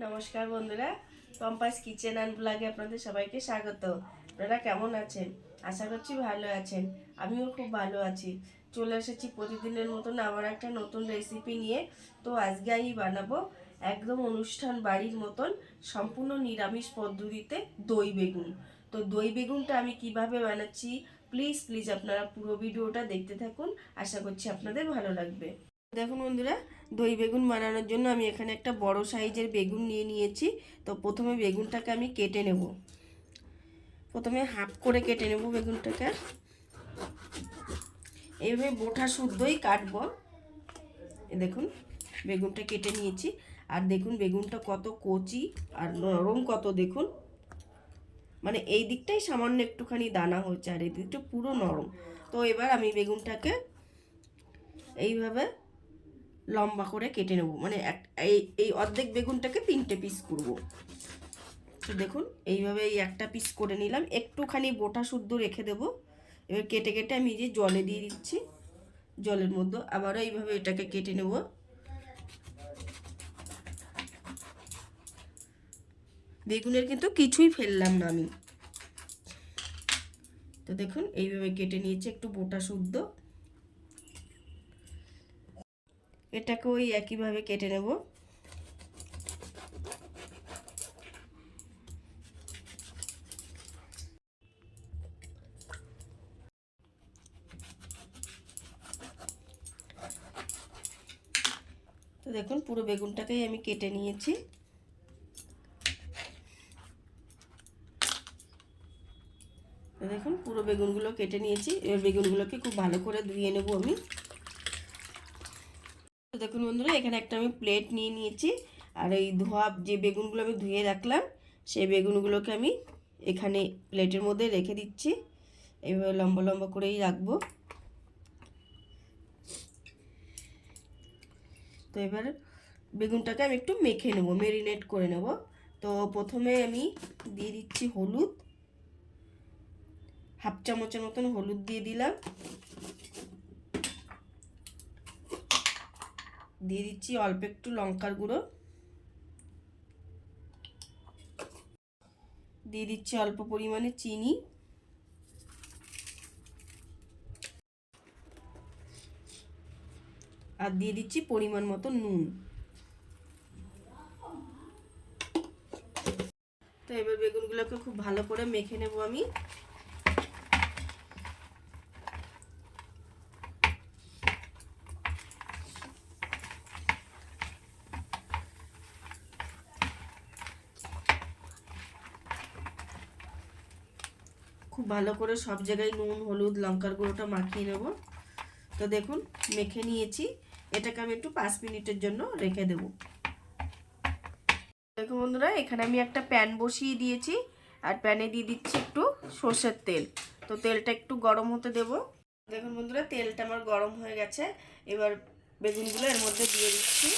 নমস্কার বন্ধুরা, পম্পাস kitchen and ব্লগে আপনাদের সবাইকে স্বাগত। আপনারা কেমন আছেন? আশা করছি ভালো আছেন। আমিও খুব ভালো আছি। চলে এসেছি প্রতিদিনের মতন আবার একটা নতুন রেসিপি নিয়ে। তো আজকে আমি বানাবো একদম অনুষ্ঠান বাড়ির মতন সম্পূর্ণ নিরামিষ পদ্ধতিতে দই বেগুন। তো দই বেগুনটা আমি কিভাবে বানাচ্ছি প্লিজ আপনারা পুরো ভিডিওটা দেখতে থাকুন। আশা করছি আপনাদের ভালো লাগবে। দেখুন বন্ধুরা, দই বেগুন বানানোর জন্য আমি এখানে একটা বড় সাইজের বেগুন নিয়ে নিয়েছি। তো প্রথমে বেগুনটাকে আমি কেটে নেব। প্রথমে হাফ করে কেটে নেব বেগুনটাকে। এইভাবে বোটা শুদ্ধই কাটবো। দেখুন বেগুনটা কেটে নিয়েছি। আর দেখুন বেগুনটা কত কচি আর নরম কত, দেখুন মানে এই দিকটাই সামান্য একটুখানি দানা হচ্ছে আর এই দিকটা পুরো নরম। তো এবার আমি বেগুনটাকে এইভাবে লম্বা করে কেটে নেব, মানে এই অর্ধেক বেগুনটাকে 3টে পিস করব। তো দেখুন এইভাবে এই একটা পিস করে নিলাম, একটুখানি বোটা শুদ্ধ রেখে দেব। এবার কেটে কেটে আমি যে জলে দিয়ে দিচ্ছি, জলের মধ্যে আবারও এইভাবে এটাকে কেটে নেব। বেগুনের কিন্তু কিছুই ফেললাম না আমি। তো দেখুন এইভাবে কেটে নিয়েছি একটু বোটা শুদ্ধ। এটাকে ওই একইভাবে কেটে নেব। তো দেখুন পুরো বেগুনটাকেই আমি কেটে নিয়েছি। তো দেখুন পুরো বেগুনগুলো কেটে নিয়েছি। এবার বেগুনগুলোকে খুব ভালো করে ধুয়ে নেব আমি। তো দেখুন বন্ধুরা, এখানে একটা আমি প্লেট নিয়ে নিয়েছি। আর এই ধোয়া যে বেগুনগুলো আমি ধুয়ে রাখলাম সেই বেগুনগুলোকে আমি এখানে প্লেটের মধ্যে রেখে দিচ্ছি। এইভাবে লম্বা লম্বা করেই রাখবো। তো এবার বেগুনটাকে আমি একটু মেখে নেব, মেরিনেট করে নেব। তো প্রথমে আমি দিয়ে দিচ্ছি হলুদ, হাফ চামচের মতন হলুদ দিয়ে দিলাম। দিয়ে দিচ্ছি অল্প একটু লঙ্কার গুঁড়ো, দিয়ে দিচ্ছি অল্প পরিমাণে চিনি, আর দিয়ে দিচ্ছি পরিমাণ মতো নুন। তো এবার বেগুনগুলোকে খুব ভালো করে মেখে নেব আমি। খুব ভালো করে সব জায়গায় নুন হলুদ লঙ্কার গুঁড়োটা মাখিয়ে নেব। তো দেখুন মেখে নিয়েছি। এটাকে আমি একটু 5 মিনিটের জন্য রেখে দেব। দেখুন বন্ধুরা, এখানে আমি একটা প্যান বসিয়ে দিয়েছি। আর প্যানে দিয়ে দিচ্ছি একটু সর্ষের তেল। তো তেলটা একটু গরম হতে দেব। দেখুন বন্ধুরা, তেলটা আমার গরম হয়ে গেছে। এবার বেগুনগুলো এর মধ্যে দিয়ে দিচ্ছি।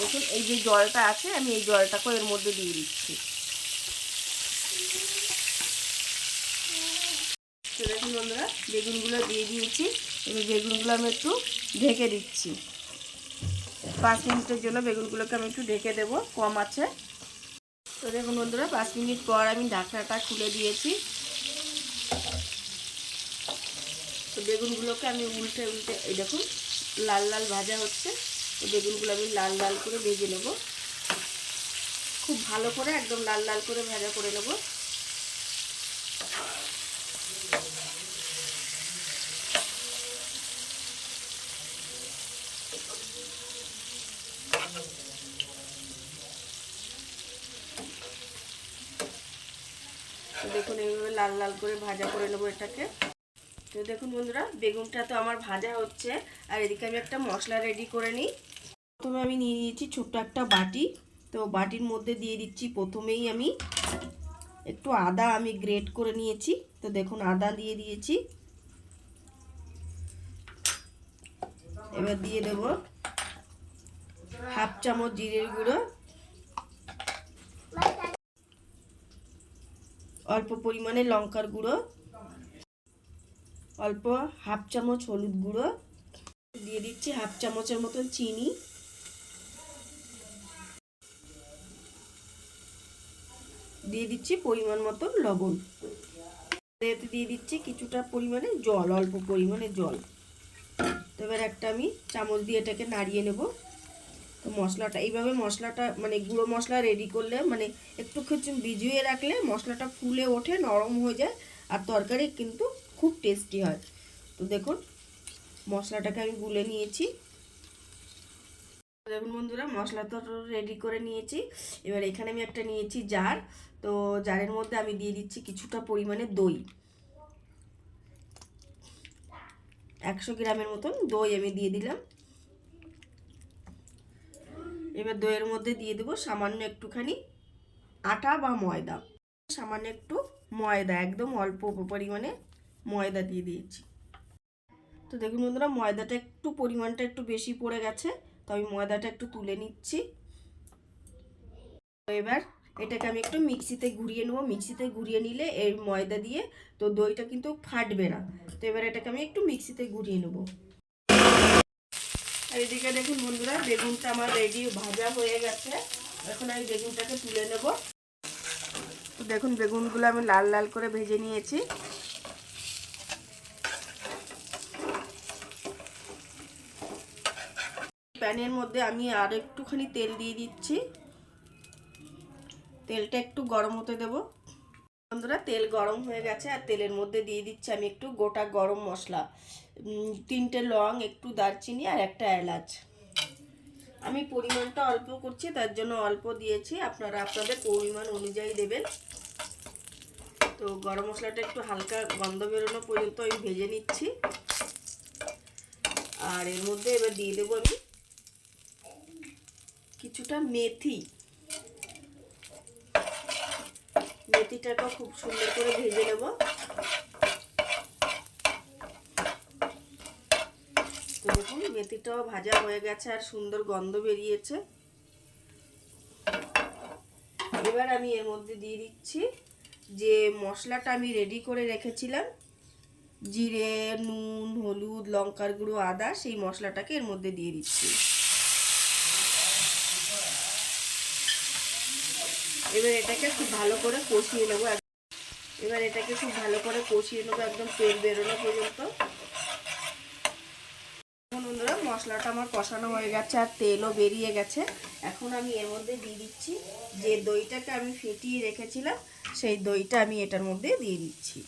দেখুন এই যে জলটা আছে আমি এই জলটাকে এর মধ্যে দিয়ে দিচ্ছি। তো দেখুন বন্ধুরা, বেগুনগুলো দিয়ে দিয়েছি। এবার বেগুনগুলো আমি একটু ঢেকে দিচ্ছি। 5 মিনিটের জন্য বেগুনগুলোকে আমি একটু ঢেকে দেবো, কম আছে। তো দেখুন বন্ধুরা, 5 মিনিট পর আমি ঢাকনাটা খুলে দিয়েছি। তো বেগুনগুলোকে আমি উল্টে উল্টে এই দেখুন লাল লাল ভাজা হচ্ছে। তো বেগুনগুলো আমি লাল লাল করে ভেজে নেব, খুব ভালো করে একদম লাল লাল করে ভাজা করে নেব। দেখুন এইভাবে লাল লাল করে ভাজা করে নেব এটাকে। তো দেখুন বন্ধুরা, বেগুনটা তো আমার ভাজা হচ্ছে। আর এদিকে আমি একটা মশলা রেডি করে নিই। প্রথমে আমি নিয়ে নিয়েছি ছোট্ট একটা বাটি। তো বাটির মধ্যে দিয়ে দিচ্ছি প্রথমেই আমি একটু আদা আমি গ্রেট করে নিয়েছি। তো দেখুন আদা দিয়ে দিয়েছি। এবার দিয়ে দেব হাফ চামচ জিরের গুঁড়ো, অল্প পরিমাণে লঙ্কার গুঁড়ো, অল্প হাফ চামচ হলুদ গুঁড়ো, দিয়ে দিচ্ছি হাফ চামচের মতন চিনি, দিয়ে দিচ্ছি পরিমাণ মতন লবণ, এতে দিয়ে দিচ্ছি কিছুটা পরিমাণে জল, অল্প পরিমাণে জল। তো এবার একটা আমি চামচ দিয়ে এটাকে নাড়িয়ে নেব। তো মশলাটা এইভাবে মশলাটা মানে গুঁড়ো মশলা রেডি করলে মানে একটু কিছু ভিজিয়ে রাখলে মশলাটা ফুলে ওঠে, নরম হয়ে যায়, আর তরকারি কিন্তু খুব টেস্টি হয়। তো দেখুন মশলাটাকে আমি গুলে নিয়েছি। দেখুন বন্ধুরা মশলা তো রেডি করে নিয়েছি। এবার এখানে আমি একটা নিয়েছি জার। তো জারের মধ্যে আমি দিয়ে দিচ্ছি কিছুটা পরিমাণে দই, 100 গ্রামের মতন দই আমি দিয়ে দিলাম। এবার দইয়ের মধ্যে দিয়ে দেবো সামান্য একটুখানি আটা বা ময়দা, সামান্য একটু ময়দা, একদম অল্প পরিমাণে ময়দা দিয়ে দিয়েছি। তো দেখুন বন্ধুরা ময়দাটা একটু পরিমাণটা একটু বেশি পড়ে গেছে, তো আমি ময়দাটা একটু তুলে নিচ্ছি। তো এবার এটাকে আমি একটু মিক্সিতে ঘুরিয়ে নেবো। মিক্সিতে ঘুরিয়ে নিলে এই ময়দা দিয়ে তো দইটা কিন্তু ফাটবে না। তো এবার এটাকে আমি একটু মিক্সিতে ঘুরিয়ে নেবো। আর এদিকে দেখুন বন্ধুরা বেগুনটা আমার রেডি, ভাজা হয়ে গেছে। এখন আমি বেগুনটাকে তুলে নেব। তো দেখুন বেগুনগুলো আমি লাল লাল করে ভেজে নিয়েছি। প্যানের মধ্যে আমি আর একটুখানি তেল দিয়ে দিচ্ছি। তেলটা একটু গরম হতে দেব। বন্ধুরা তেল গরম হয়ে গেছে, আর তেলের মধ্যে দিয়ে দিচ্ছি আমি একটু গোটা গরম মশলা, 3টে লং, একটু দারচিনি আর একটা এলাচ। আমি পরিমাণটা অল্প করছি তার জন্য অল্প দিয়েছি, আপনারা আপনাদের পরিমাণ অনুযায়ী দেবেন। তো গরম মশলাটা একটু হালকা গন্ধ বেরোনো পর্যন্ত আমি ভেজে নিচ্ছি। আর এর মধ্যে এবার দিয়ে দেবো আমি কিছুটা মেথি। মেথিটাকে খুব সুন্দর করে ভেজে নেব। তো দেখুন মেথিটাও ভাজা হয়ে গেছে আর সুন্দর গন্ধ বেরিয়েছে। এবার আমি এর মধ্যে দিয়ে দিচ্ছি যে মশলাটা আমি রেডি করে রেখেছিলাম, জিরে, নুন, হলুদ, লঙ্কার গুঁড়ো, আদা, সেই মশলাটাকে এর মধ্যে দিয়ে দিচ্ছি। এবার এটাকে খুব ভালো করে কষিয়ে নেবো। এবার এটাকে খুব ভালো করে কষিয়ে নেবো একদম তেল বেরোনো পর্যন্ত। বন্ধুরা মশলাটা আমার কষানো হয়ে গেছে আর তেলও বেরিয়ে গেছে। এখন আমি এর মধ্যে দিয়ে দিচ্ছি যে দইটাকে আমি ফেটিয়ে রেখেছিলাম, সেই দইটা আমি এটার মধ্যে দিয়ে দিচ্ছি।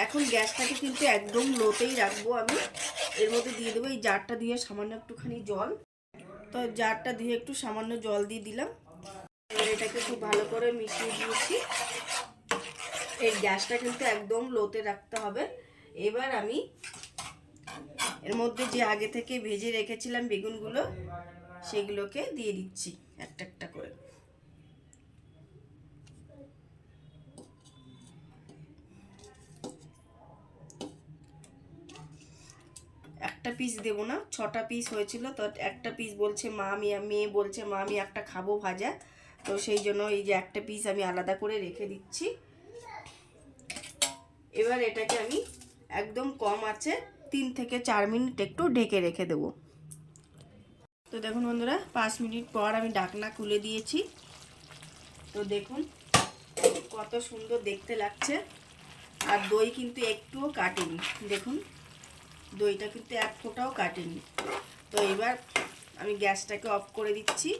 এখন গ্যাসটাকে কিন্তু একদম লোতেই রাখবো আমি। এর মধ্যে দিয়ে দেবো এই জারটা দিয়ে সামান্য একটুখানি জল। তো জারটা দিয়ে একটু সামান্য জল দিয়ে দিলাম। এবার এটাকে খুব ভালো করে মিশিয়ে দিয়েছি। এই গ্যাসটা কিন্তু একদম লোতে রাখতে হবে। এবার আমি এর মধ্যে যে আগে থেকে ভেজে রেখেছিলাম বেগুনগুলো, সেগুলোকে দিয়ে দিচ্ছি একটা একটা করে। একটা পিস দেবো না, 6টা পিস হয়েছিল, তো একটা পিস বলছে মা, মেয়ে বলছে মা আমি একটা খাবো ভাজা, তো সেই জন্য এই যে একটা পিস আমি আলাদা করে রেখে দিচ্ছি। এবার এটাকে আমি একদম কম আছে 3 থেকে 4 মিনিট একটু ঢেকে রেখে দেবো। তো দেখুন বন্ধুরা 5 মিনিট পর আমি ঢাকনা খুলে দিয়েছি। তো দেখুন কত সুন্দর দেখতে লাগছে, আর দই কিন্তু একটুও কাটেনি। দেখুন দইটা কিন্তু এক ফোঁটাও কাটেনি। তো এবার আমি গ্যাসটাকে অফ করে দিচ্ছি।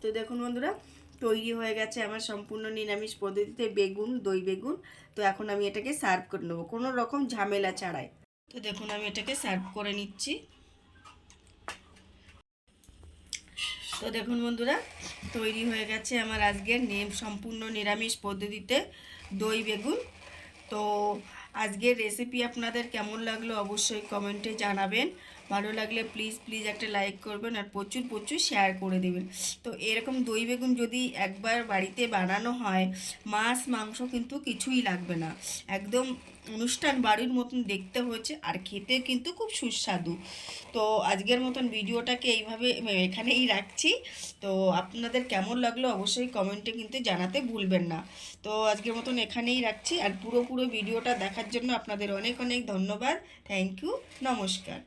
তো দেখুন বন্ধুরা তৈরি হয়ে গেছে আমার সম্পূর্ণ নিরামিষ পদ্ধতিতে বেগুন, দই বেগুন। তো এখন আমি এটাকে সার্ভ করে নেবো কোনো রকম ঝামেলা ছাড়াই। তো দেখুন আমি এটাকে সার্ভ করে নিচ্ছি। তো দেখুন বন্ধুরা তৈরি হয়ে গেছে আমার আজকের সম্পূর্ণ নিরামিষ পদ্ধতিতে দই বেগুন। তো আজকের রেসিপি আপনাদের কেমন লাগলো অবশ্যই কমেন্টে জানাবেন। ভালো লাগলে প্লিজ প্লিজ একটা লাইক করবেন আর প্রচুর প্রচুর শেয়ার করে দেবেন। তো এরকম দই বেগুন যদি একবার বাড়িতে বানানো হয়, মাছ মাংস কিন্তু কিছুই লাগবে না, একদম অনুষ্ঠান বাড়ির মতন দেখতে হয়েছে আর খেতে কিন্তু খুব সুস্বাদু। তো আজকের মতন ভিডিওটাকে এইভাবে এখানেই রাখছি। তো আপনাদের কেমন লাগলো অবশ্যই কমেন্টে কিন্তু জানাতে ভুলবেন না। তো আজকের মতন এখানেই রাখছি, আর পুরো ভিডিওটা দেখার জন্য আপনাদের অনেক অনেক ধন্যবাদ। থ্যাংক ইউ, নমস্কার।